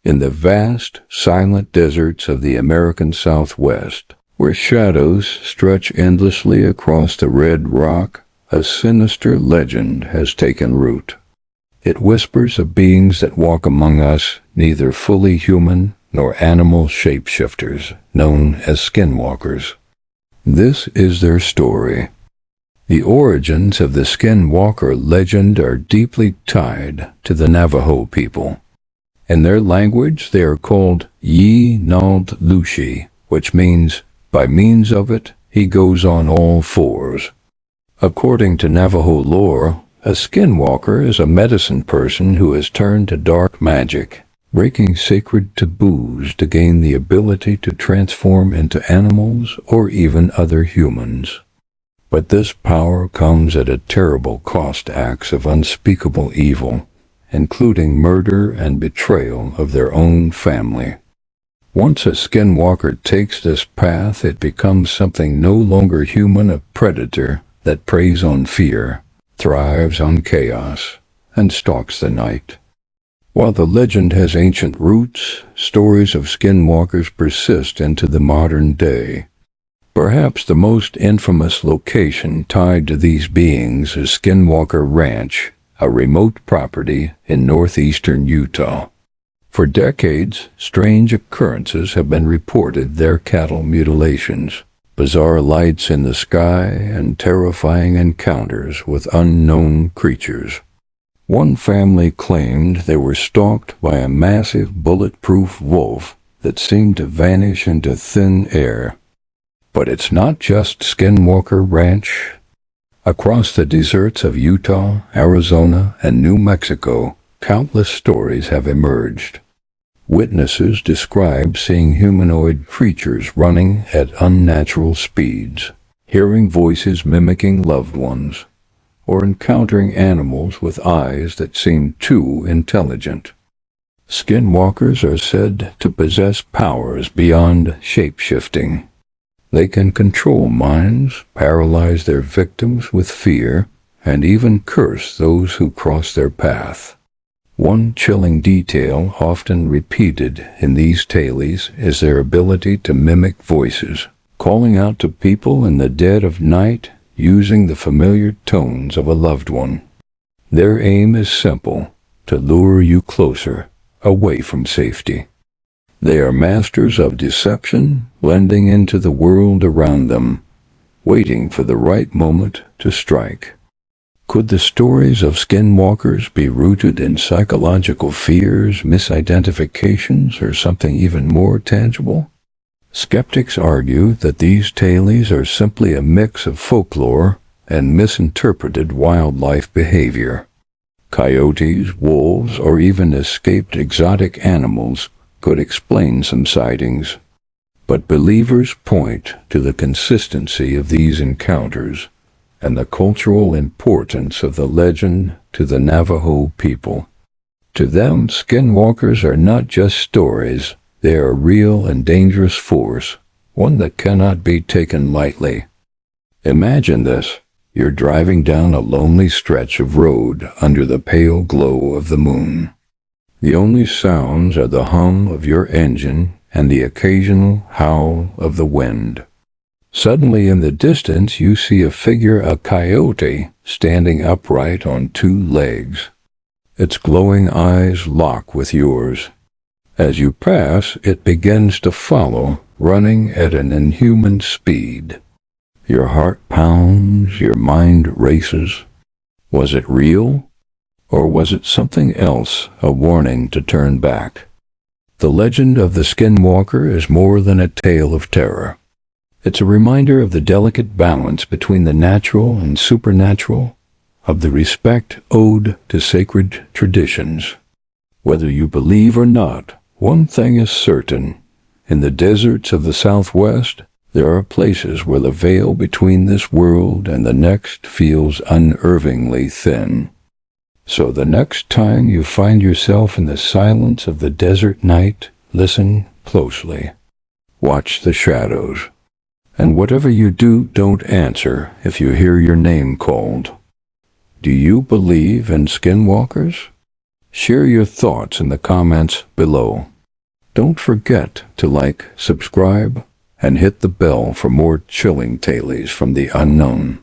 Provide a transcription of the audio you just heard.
In the vast, silent deserts of the American Southwest, where shadows stretch endlessly across the red rock, a sinister legend has taken root. It whispers of beings that walk among us, neither fully human nor animal shapeshifters, known as skinwalkers. This is their story. The origins of the Skinwalker legend are deeply tied to the Navajo people. In their language, they are called Ye-Nald-Lushi, which means, by means of it, he goes on all fours. According to Navajo lore, a skinwalker is a medicine person who has turned to dark magic, breaking sacred taboos to gain the ability to transform into animals or even other humans. But this power comes at a terrible cost to acts of unspeakable evil, including murder and betrayal of their own family. Once a skinwalker takes this path, it becomes something no longer human, a predator that preys on fear, thrives on chaos, and stalks the night. While the legend has ancient roots, stories of skinwalkers persist into the modern day. Perhaps the most infamous location tied to these beings is Skinwalker Ranch, a remote property in northeastern Utah. For decades, strange occurrences have been reported there: cattle mutilations, bizarre lights in the sky, and terrifying encounters with unknown creatures. One family claimed they were stalked by a massive bulletproof wolf that seemed to vanish into thin air. But it's not just Skinwalker Ranch. Across the deserts of Utah, Arizona, and New Mexico, countless stories have emerged. Witnesses describe seeing humanoid creatures running at unnatural speeds, hearing voices mimicking loved ones, or encountering animals with eyes that seem too intelligent. Skinwalkers are said to possess powers beyond shape-shifting. They can control minds, paralyze their victims with fear, and even curse those who cross their path. One chilling detail often repeated in these tales is their ability to mimic voices, calling out to people in the dead of night using the familiar tones of a loved one. Their aim is simple: to lure you closer, away from safety. They are masters of deception, blending into the world around them, waiting for the right moment to strike. Could the stories of skinwalkers be rooted in psychological fears, misidentifications, or something even more tangible? Skeptics argue that these tales are simply a mix of folklore and misinterpreted wildlife behavior. Coyotes, wolves, or even escaped exotic animals could explain some sightings, but believers point to the consistency of these encounters and the cultural importance of the legend to the Navajo people. To them, skinwalkers are not just stories, they are a real and dangerous force, one that cannot be taken lightly. Imagine this: you're driving down a lonely stretch of road under the pale glow of the moon. The only sounds are the hum of your engine and the occasional howl of the wind. Suddenly in the distance you see a figure, a coyote, standing upright on two legs. Its glowing eyes lock with yours. As you pass, it begins to follow, running at an inhuman speed. Your heart pounds, your mind races. Was it real? Or was it something else, a warning to turn back? The legend of the Skinwalker is more than a tale of terror. It's a reminder of the delicate balance between the natural and supernatural, of the respect owed to sacred traditions. Whether you believe or not, one thing is certain: in the deserts of the Southwest, there are places where the veil between this world and the next feels unnervingly thin. So the next time you find yourself in the silence of the desert night, listen closely. Watch the shadows. And whatever you do, don't answer if you hear your name called. Do you believe in skinwalkers? Share your thoughts in the comments below. Don't forget to like, subscribe, and hit the bell for more chilling tales from the unknown.